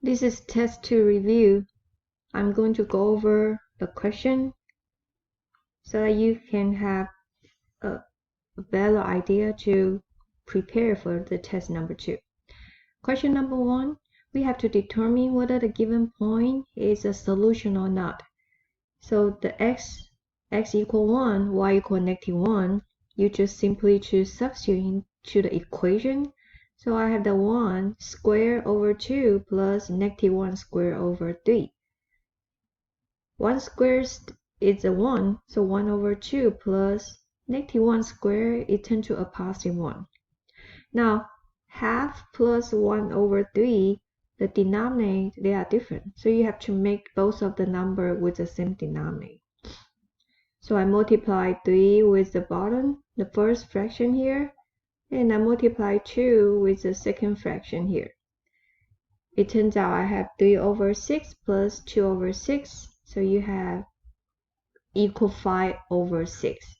This is test 2 review. I'm going to go over the question so that you can have a better idea to prepare for the test number 2. Question number 1, we have to determine whether the given point is a solution or not. So the x equal 1, y equal -1, you just simply choose substitute into the equation. So I have the 1 squared over 2 plus -1 squared over 3. 1 squared is a 1, so 1 over 2 plus -1 squared, it turns to a +1. Now, half plus 1 over 3, the denominator, they are different. So you have to make both of the number with the same denominator. So I multiply 3 with the bottom, the first fraction here, and I multiply 2 with the second fraction here. It turns out I have 3 over 6 plus 2 over 6, so you have equal 5 over 6.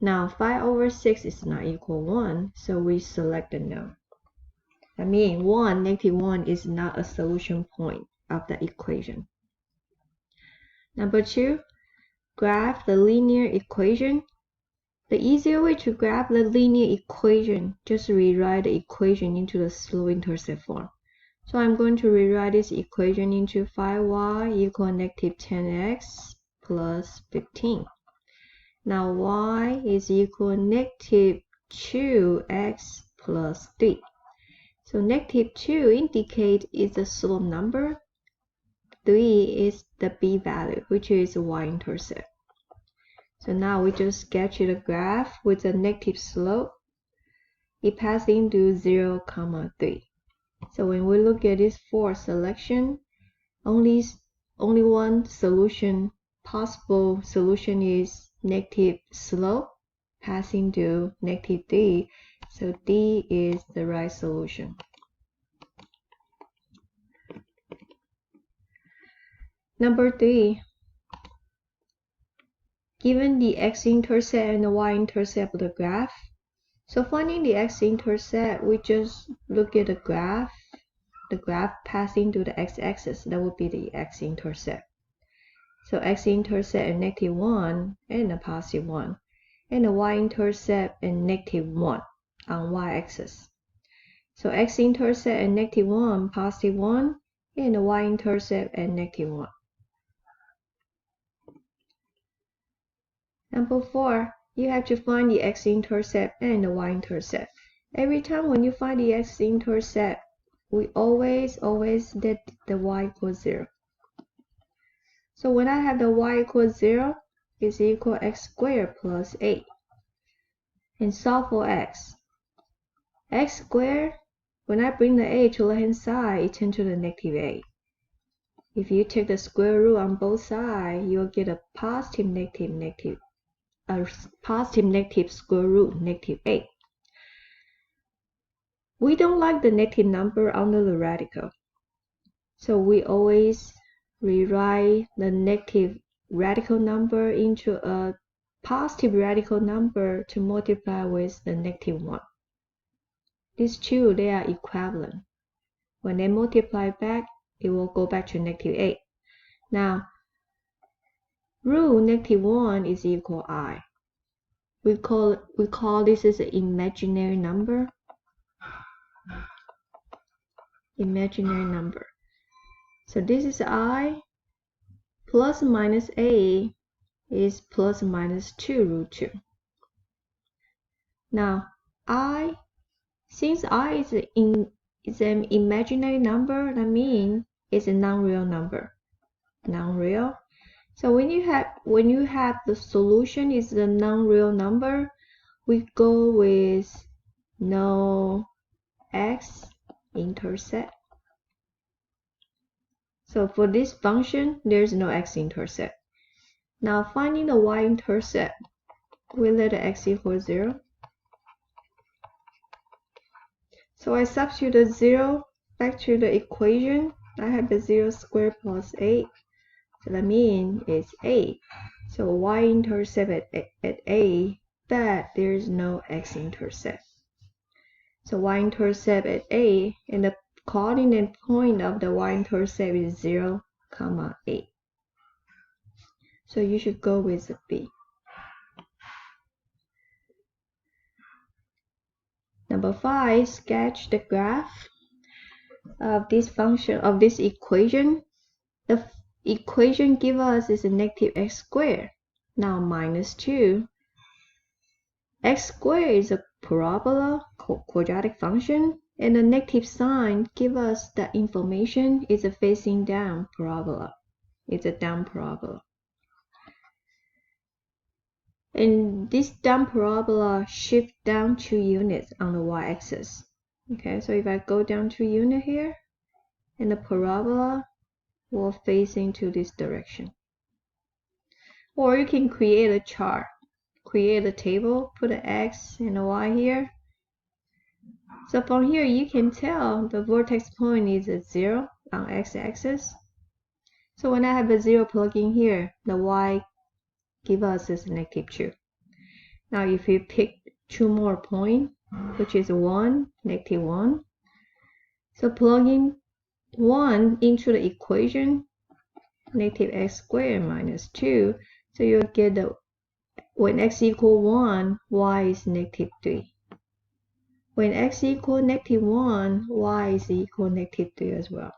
Now 5 over 6 is not equal 1, so we select the no. I mean -1 is not a solution point of the equation. Number 2, graph the linear equation. The easier way to graph the linear equation, just rewrite the equation into the slope-intercept form. So I'm going to rewrite this equation into 5y equal -10x plus 15. Now y is equal -2x plus 3. So -2 indicates it's a slope number. 3 is the b value, which is y-intercept. So now we just sketch the graph with a negative slope. It passes into 0, 3. So when we look at this fourth selection, only one solution, possible solution is negative slope passing to -3. So D is the right solution. Number 3, given the x-intercept and the y-intercept of the graph. So finding the x-intercept, we just look at the graph passing to the x-axis. That would be the x-intercept. So x-intercept at -1 and a +1, and the y-intercept at -1 on y-axis. So x-intercept at -1, +1, and the y-intercept at -1. Number 4, you have to find the x-intercept and the y-intercept. Every time when you find the x-intercept, we always let the y equal 0. So when I have the y equal 0, is equal x squared plus 8. And solve for x. X squared, when I bring the 8 to the left-hand side, it turns to the -8. If you take the square root on both sides, you'll get a positive square root -8. We don't like the negative number under the radical. So we always rewrite the negative radical number into a positive radical number to multiply with the -1. These two, they are equivalent. When they multiply back, it will go back to -8. Now, root -1 is equal I. We call this as an imaginary number. Imaginary number. So this is I. Plus minus A is plus minus 2 root 2. Now, I, since I is an imaginary number, that means it's a non-real number. Non-real. So when you have the solution is a non-real number, we go with no x-intercept. So for this function, there's no x-intercept. Now finding the y-intercept, we let the x equal 0. So I substitute the 0 back to the equation. I have the 0 squared plus 8. So that means it's 8. So y-intercept at A, but there's no x-intercept. So y-intercept at A, and the coordinate point of the y-intercept is 0, 8. So you should go with B. Number 5, sketch the graph of this function, of this equation. The equation given us is a negative x squared. Now minus 2. X squared is a parabola, quadratic function, and the negative sign gives us the information is a facing down parabola. It's a down parabola. And this down parabola shifts down 2 units on the y-axis. Okay, so if I go down 2 units here, and the parabola will face into this direction. Or you can create a chart, create a table, put an x and a y here. So from here you can tell the vertex point is at 0 on x-axis. So when I have a 0 plug in here, the y give us is negative 2. Now if you pick 2 more points, which is 1, negative 1. So plugging 1 into the equation, negative x squared minus 2. So you'll get the, when x equals 1, y is negative 3. When x equals negative 1, y is equal negative 3 as well.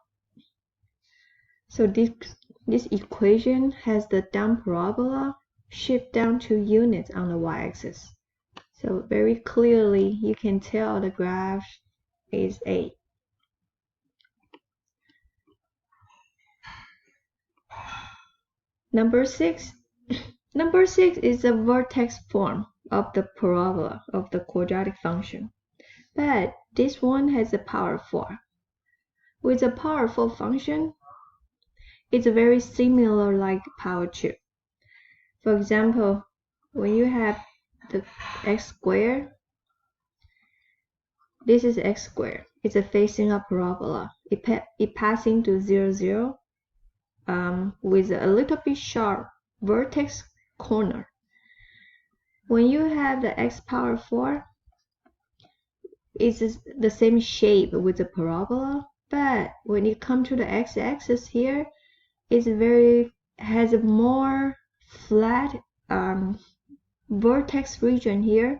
So this equation has the down parabola shift down 2 units on the y-axis. So very clearly you can tell the graph is A. Number 6. Number 6 is the vertex form of the parabola of the quadratic function. But this one has a power 4. With a power 4 function, it's very similar like power 2. For example, when you have the x squared, this is x squared. It's a facing up parabola. It passing to 0, 0 with a little bit sharp vertex corner. When you have the x power 4, it's the same shape with the parabola, but when you come to the x-axis here, has a more flat vertex region here.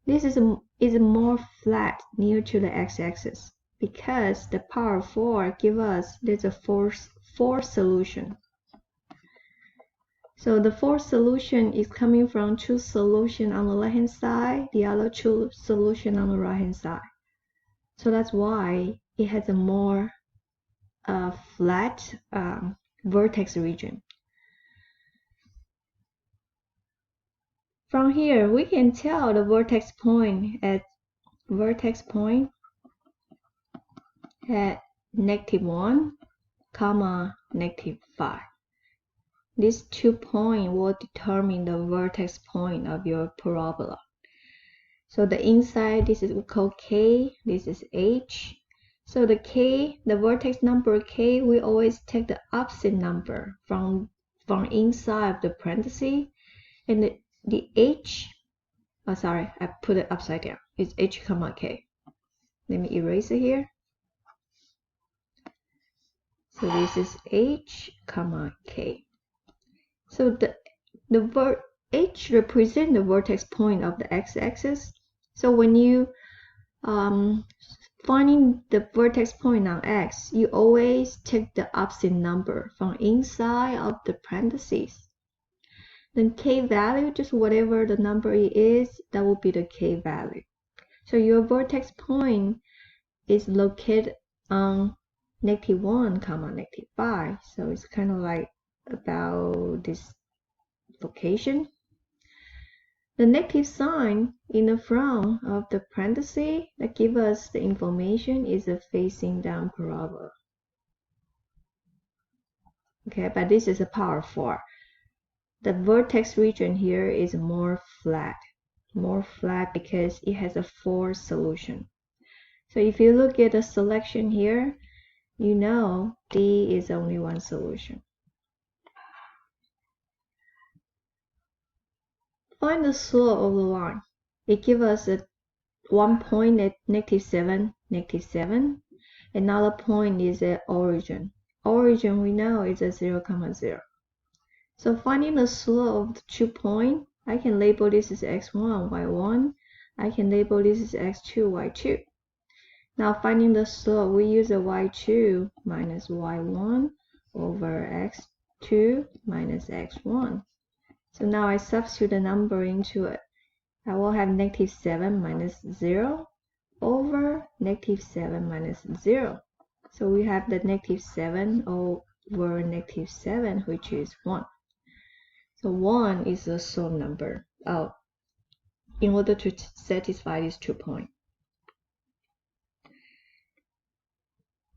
This is more flat near to the x-axis because the power 4 give us there's a fourth solution. So the fourth solution is coming from 2 solutions on the left hand side, the other 2 solutions on the right hand side. So that's why it has a more flat vertex region. From here, we can tell the vertex point at negative 1, negative 5. These 2 points will determine the vertex point of your parabola. So the inside, this is we call K, this is H. So the K, the vertex number K, we always take the opposite number from inside of the parenthesis. And the H, sorry, I put it upside down. It's H, K. Let me erase it here. So this is H, K. So the H represents the vertex point of the x-axis. So when you finding the vertex point on x, you always take the opposite number from inside of the parentheses. Then K value, just whatever the number it is, that will be the K value. So your vertex point is located on negative 1, negative 5. So it's kind of like about this location. The negative sign in the front of the parenthesis that gives us the information is a facing down parabola. Okay, but this is a power 4. The vertex region here is more flat because it has a 4 solution. So if you look at the selection here, you know D is only 1 solution. Find the slope of the line. It gives us a 1 point at negative 7, negative 7. Another point is the origin. Origin we know is a 0, 0. So finding the slope of the 2 points, I can label this as x1, y1. I can label this as x2, y2. Now finding the slope, we use a y2 minus y1 over x2 minus x1. So now I substitute the number into it. I will have negative 7 minus 0 over negative 7 minus 0. So we have the negative 7 over negative 7, which is 1. So 1 is the slope number in order to satisfy these 2 points.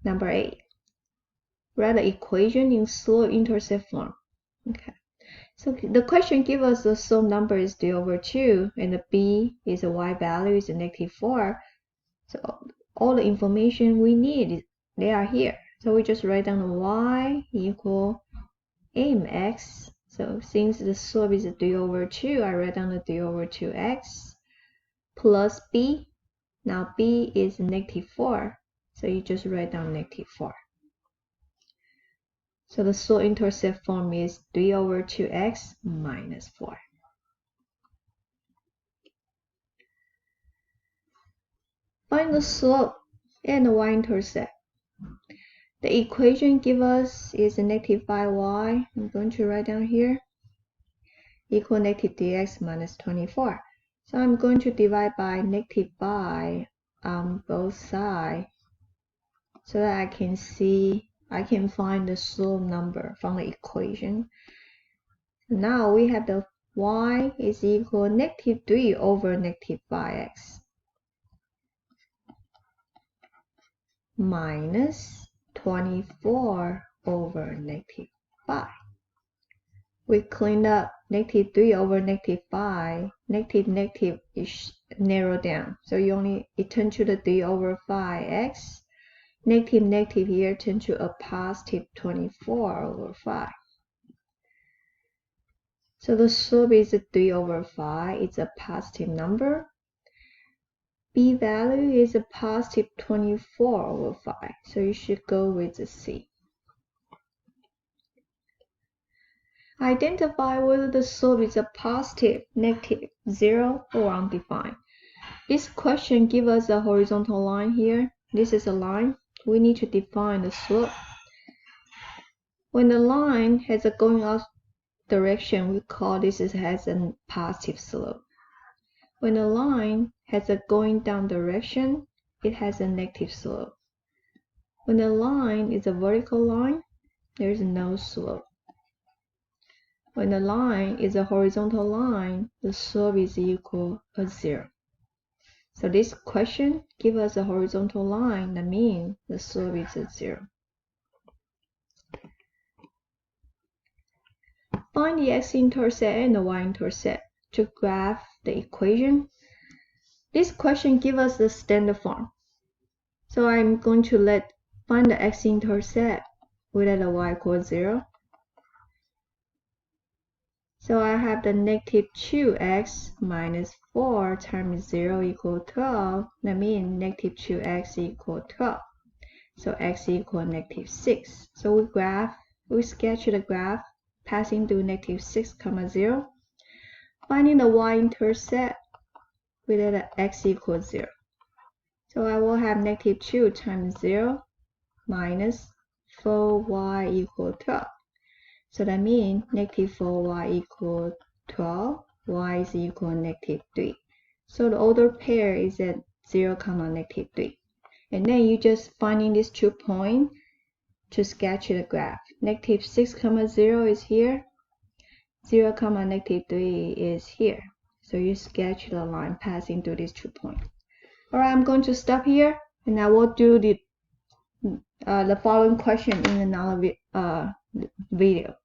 Number 8. Write the equation in slope-intercept form. Okay. So the question gives us the slope number is 3 over 2, and the b is the y value is a negative 4. So all the information we need, they are here. So we just write down the y equal mx. So since the slope is 3 over 2, I write down the 3 over 2x plus b. Now b is negative 4. So you just write down negative 4. So the slope-intercept form is 3 over 2x minus 4. Find the slope and the y-intercept. The equation given us is a negative 5y. I'm going to write down here equal negative 3x minus 24. So I'm going to divide by negative 5 on both sides so that I can find the slope number from the equation. Now we have the y is equal to negative 3 over negative 5x minus 24 over negative 5. We cleaned up negative 3 over negative 5. Negative is narrowed down. So it turns to the 3 over 5x. Negative here turns to a positive 24 over 5. So the slope is 3 over 5. It's a positive number. B value is a positive 24 over 5. So you should go with the C. Identify whether the slope is a positive, negative, 0, or undefined. This question gives us a horizontal line here. This is a line. We need to define the slope. When the line has a going up direction, we call this as a positive slope. When the line has a going down direction, it has a negative slope. When the line is a vertical line, there is no slope. When the line is a horizontal line, the slope is equal to 0. So this question gives us a horizontal line. That means the slope is 0. Find the x-intercept and the y-intercept to graph the equation. This question gives us the standard form. So I'm going to find the x-intercept with the y equals 0. So I have the negative 2x minus 4 times 0 equal 12. That means negative 2x equal 12. So x equal negative 6. So we sketch the graph passing through negative 6, 0. Finding the y-intercept with the x equals 0. So I will have negative 2 times 0 minus 4y equal 12. So that means negative 4y equal 12, y is equal to negative 3. So the ordered pair is at 0, negative 3. And then you just finding these 2 points to sketch the graph. Negative 6, 0 is here. 0, negative 3 is here. So you sketch the line passing through these 2 points. Alright, I'm going to stop here, and I will do the following question in another video.